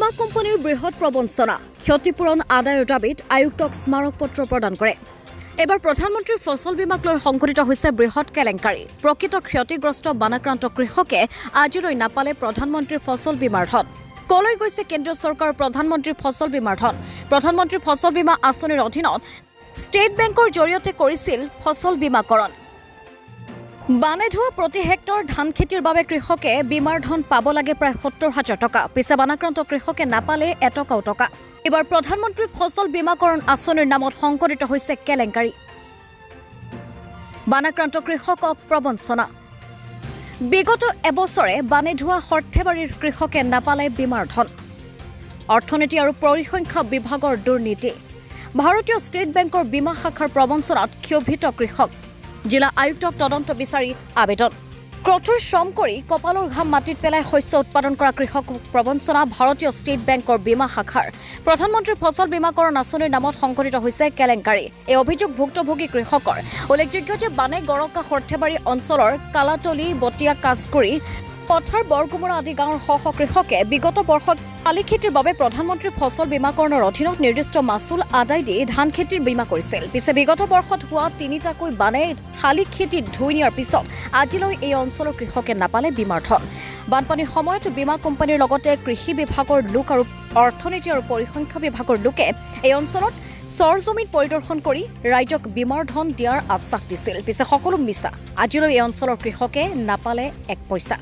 বীমা কোম্পানীৰ বৃহৎ প্ৰবঞ্চনা ক্ষতিপূৰণ আদায়ৰ দাবীত আয়ুক্তক স্মাৰক পত্ৰ প্ৰদান কৰে। এবাৰ প্ৰধানমন্ত্ৰীৰ ফচল বীমাক লৈ সংঘটিত হৈছে বৃহৎ কেলেংকাৰী। প্ৰকৃত ক্ষতিগ্ৰস্ত বানাক্ৰান্ত কৃষকে আজিলৈ নাপালে প্ৰধানমন্ত্ৰীৰ ফচল বীমাৰ ধন। কলৈ গৈছে কেন্দ্ৰীয় চৰকাৰৰ প্ৰধানমন্ত্ৰীৰ ফচল বীমাৰ ধন? প্ৰধানমন্ত্ৰীৰ ফচল বীমা আঁচনিৰ অধীনত ষ্টেট বেংকৰ জৰিয়তে কৰিছিল ফচল বীমাকৰণ। বানে ধোৱা প্ৰতি হেক্টৰ ধান খেতিৰ বাবে কৃষকে বীমাৰ ধন পাব লাগে প্ৰায় ৭০,০০০ টকা। পিছে বানাক্ৰান্ত কৃষকে নাপালে এটকাও টকা। এবাৰ প্ৰধানমন্ত্ৰী ফচল বীমাকৰণ আঁচনিৰ নামত সংঘটিত হৈছে কেলেংকাৰী। বানাক্ৰান্ত কৃষকক প্ৰবঞ্চনা। বিগত এবছৰে বানে ধোৱা সৰ্থেবাৰীৰ কৃষকে নাপালে বীমাৰ ধন। অৰ্থনীতি আৰু পৰিসংখ্যা বিভাগৰ দুৰ্নীতি। ভাৰতীয় ষ্টেট বেংকৰ বীমা শাখাৰ প্ৰবঞ্চনাত ক্ষোভিত কৃষক। জিলা আয়ুক্তক তদন্ত বিচাৰি আবেদন। কঠোৰ শ্ৰম কৰি কপালৰ ঘাম মাটিত পেলাই শস্য উৎপাদন কৰা কৃষক প্ৰবঞ্চনা। ভাৰতীয় ষ্টেট বেংকৰ বীমা শাখাৰ প্ৰধানমন্ত্ৰী ফচল বীমাকৰণ আঁচনিৰ নামত সংঘটিত হৈছে কেলেংকাৰী। এই অভিযোগ ভুক্তভোগী কৃষকৰ। উল্লেখযোগ্য যে বানে গৰকা সৰ্থেবাৰী অঞ্চলৰ কালাতলি, বটিয়া, কাজকুৰি, পথাৰ, বৰগুমৰা আদি গাঁৱৰ শ শ কৃষকে বিগত বৰ্ষত শালি খেতিৰ বাবে প্ৰধানমন্ত্ৰী ফচল বীমাকৰণৰ অধীনত নিৰ্দিষ্ট মাচুল আদায় দি ধান খেতিৰ বীমা কৰিছিল। পিছে বিগত বৰ্ষত হোৱা তিনিটাকৈ বানে শালি খেতিত ধুই নিয়াৰ পিছত আজিলৈ এই অঞ্চলৰ কৃষকে নাপালে বীমাৰ ধন। বানপানীৰ সময়ত বীমা কোম্পানীৰ লগতে কৃষি বিভাগৰ লোক আৰু অৰ্থনীতি আৰু পৰিসংখ্যা বিভাগৰ লোকে এই অঞ্চলত চৰজমিন পৰিদৰ্শন কৰি ৰাইজক বীমাৰ ধন দিয়াৰ আশ্বাস দিছিল। পিছে সকলো মিছা। আজিলৈ এই অঞ্চলৰ কৃষকে নাপালে এক পইচা।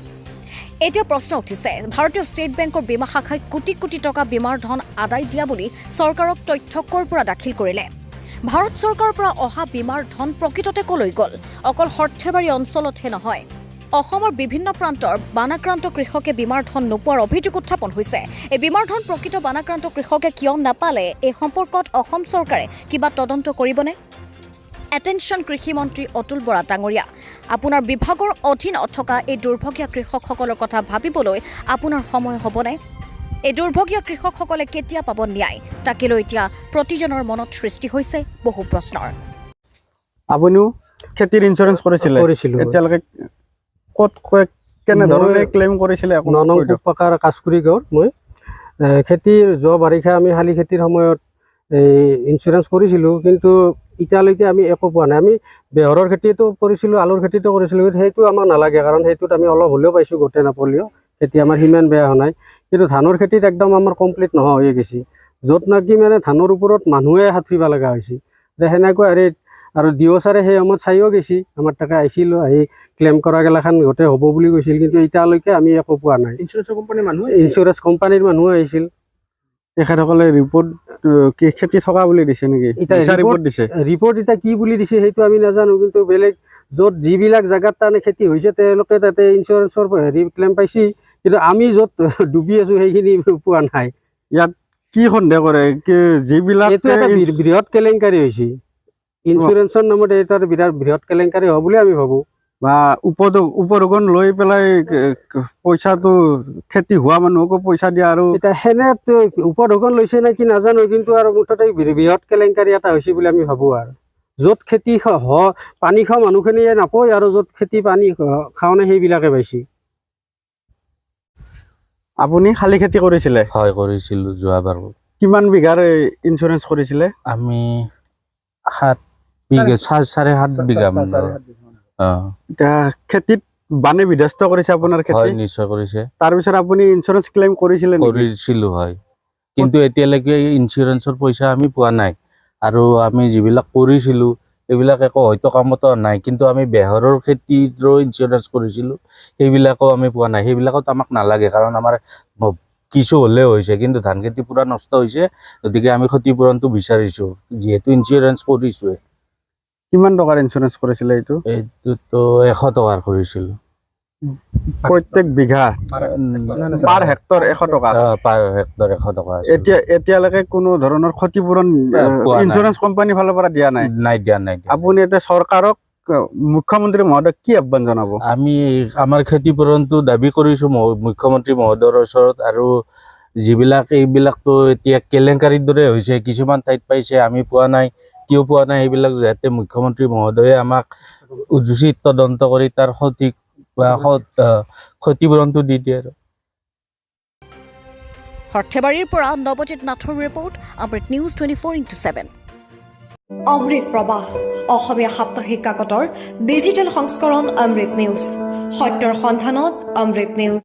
এতিয়া প্ৰশ্ন উঠিছে, ভাৰতীয় ষ্টেট বেংকৰ বীমা শাখাই কোটি কোটি টকা বীমাৰ ধন আদায় দিয়া বুলি চৰকাৰক তথ্য ক'ৰ পৰা দাখিল কৰিলে? ভাৰত চৰকাৰৰ পৰা অহা বীমাৰ ধন প্ৰকৃততে কলৈ গ'ল? অকল সৰ্থেবাৰী অঞ্চলতহে নহয়, অসমৰ বিভিন্ন প্ৰান্তৰ বানাক্ৰান্ত কৃষকে বীমাৰ ধন নোপোৱাৰ অভিযোগ উত্থাপন হৈছে। এই বীমাৰ ধন প্ৰকৃত বানাক্ৰান্ত কৃষকে কিয় নাপালে এই সম্পৰ্কত অসম চৰকাৰে কিবা তদন্ত কৰিবনে? এটেনশ্যন কৃষি মন্ত্ৰী অতুল বৰা ডাঙৰীয়া, আপোনাৰ বিভাগৰ অধীনত থকা এই দুৰ্ভগীয়া কৃষকসকলৰ কথা ভাবিবলৈ আপোনাৰ সময় হ'বনে? এই দুৰ্ভগীয়া কৃষকসকলে কেতিয়া পাব ন্যায়? তাকে লৈ এতিয়া প্ৰতিজনৰ মনত সৃষ্টি হৈছে বহু প্ৰশ্নৰ। আপুনিও খেতিৰ ইঞ্চুৰেঞ্চ কৰিছিলে? এতিয়ালৈকে ক'ত কেনেধৰণে ক্লেইম কৰিছিলে? পকাৰ কাজকুৰি গাঁৱৰ মই খেতিৰ যোৱা বাৰিষা আমি শালি খেতিৰ সময়ত ইঞ্চুৰেঞ্চ কৰিছিলোঁ, কিন্তু এতিয়ালৈকে আমি একো পোৱা নাই। আমি বেহৰৰ খেতিটো কৰিছিলোঁ, আলুৰ খেতিটো কৰিছিলোঁ, কিন্তু সেইটো আমাক নালাগে, কাৰণ সেইটোত আমি অলপ হ'লেও পাইছোঁ, গোটেই নাপালেও। খেতি আমাৰ সিমান বেয়া হোৱা নাই, কিন্তু ধানৰ খেতিত একদম আমাৰ কমপ্লিট নোহোৱা হৈ গৈছে। য'ত নেকি মানে ধানৰ ওপৰত মানুহে হাত ফুৰিব লগা হৈছে। সেনেকুৱা আৰু ডিঅ' ছাৰে সেই সময়ত চাইও গৈছে, আমাৰ তাকে আহিছিলোঁ, আহি ক্লেইম কৰা গেলাখান গোটেই হ'ব বুলি কৈছিল, কিন্তু এতিয়ালৈকে আমি একো পোৱা নাই। ইঞ্চুৰেঞ্চ কোম্পানীৰ মানুহ আহিছিল, তেখেতসকলে ৰিপৰ্ট খেতি থকা বুলি দিছে নেকি? ৰিপৰ্ট এতিয়া কি বুলি দিছে সেইটো আমি নাজানো, কিন্তু বেলেগ য'ত যিবিলাক জেগাত তাৰমানে খেতি হৈছে তেওঁলোকে তাতে ইঞ্চুৰেঞ্চৰ ক্লেইম পাইছে, কিন্তু আমি য'ত ডুবি আছো সেইখিনি পোৱা নাই। ইয়াত কি সন্দেহ কৰে যিবিলাক এইটো এটা বৃহৎ কেলেংকাৰী হৈছে? ইঞ্চুৰেঞ্চৰ নামত এটা বৃহৎ কেলেংকাৰী হ'ব বুলি আমি ভাবোঁ। বা উপঢৌকন লৈ পেলাই পইচাটো খেতি হোৱা মানুহকো পইচা দিয়া, আৰু এতিয়া সেনে উপঢৌকন লৈছে নে কি নাজানো, কিন্তু আৰু মুঠতে বৃহৎ কেলেংকাৰী এটা হৈছে বুলি আমি ভাবোঁ। আৰু য'ত খেতি পানী খোৱা মানুহখিনিয়ে নাপায়, আৰু য'ত খেতি পানী খাওঁ নাই সেইবিলাকে পাইছে। আপুনি শালি খেতি কৰিছিলে? হয়, কৰিছিলোঁ যোৱাবাৰ। কিমান বিঘাৰ ইঞ্চুৰেঞ্চ কৰিছিলে? আমি 7.5 বিঘা মান। এতিয়া খেতিত বানে বিধ্বস্ত কৰিছে আপোনাৰ খেতি? হয়, নিশ্চয় কৰিছে। তাৰপিছত আপুনি ইঞ্চুৰেঞ্চ ক্লেইম কৰিছিলে? কৰিছিলোঁ, হয়, কিন্তু এতিয়ালৈকে ইঞ্চুৰেঞ্চৰ পইচা আমি পোৱা নাই। আৰু আমি যিবিলাক কৰিছিলোঁ এইবিলাক একো হয়তো কামতো নাই, কিন্তু আমি বেহৰৰ খেতিৰো ইঞ্চুৰেঞ্চ কৰিছিলোঁ, সেইবিলাকো আমি পোৱা নাই। সেইবিলাকত আমাক নালাগে, কাৰণ আমাৰ কিছু হ'লেও হৈছে, কিন্তু ধান খেতি পূৰা নষ্ট হৈছে, গতিকে আমি ক্ষতিপূৰণটো বিচাৰিছোঁ, যিহেতু ইঞ্চুৰেঞ্চ কৰিছোঁ। কিমান টকাৰ ইঞ্চুৰেঞ্চ কৰিছিলে এইটো? এইটোতো 100 টকাৰ কৰিছিলোঁ। প্ৰত্যেক বিঘা পাৰ হেক্টৰ 100 টকা? পাৰ হেক্টৰ 100 টকা। এতিয়ালৈকে কোনো ধৰণৰ ক্ষতিপূৰণ ইঞ্চুৰেঞ্চ কোম্পানীৰ ফালৰ পৰা দিয়া নাই? দিয়া নাই। আপুনি এতিয়া চৰকাৰক, মুখ্যমন্ত্ৰী মহোদয়ক কি আহ্বান জনাব? আমি আমাৰ ক্ষতিপূৰণটো দাবী কৰিছোঁ মুখ্যমন্ত্ৰী মহোদয়ৰ ওচৰত, আৰু এইবিলাকতো এতিয়া কেলেংকাৰীৰ দৰে হৈছে, কিছুমান ঠাইত পাইছে, আমি পোৱা নাই। কিয় পোৱা নাই সেইবিলাক যাতে মুখ্যমন্ত্ৰী মহোদয়ে আমাক উচিত তদন্ত কৰি তাৰ সঠিক ক্ষতিপূৰণটো দি দিয়ে। সৰ্থেবাৰীৰ পৰা নৱজিৎ নাথৰ ৰিপৰ্ট, অমৃত নিউজ 24x7। অমৃত প্ৰবাহ অসমীয়া সাপ্তাহিক কাকতৰ ডিজিটেল সংস্কৰণ অমৃত নিউজ, সত্যৰ সন্ধানত অমৃত নিউজ।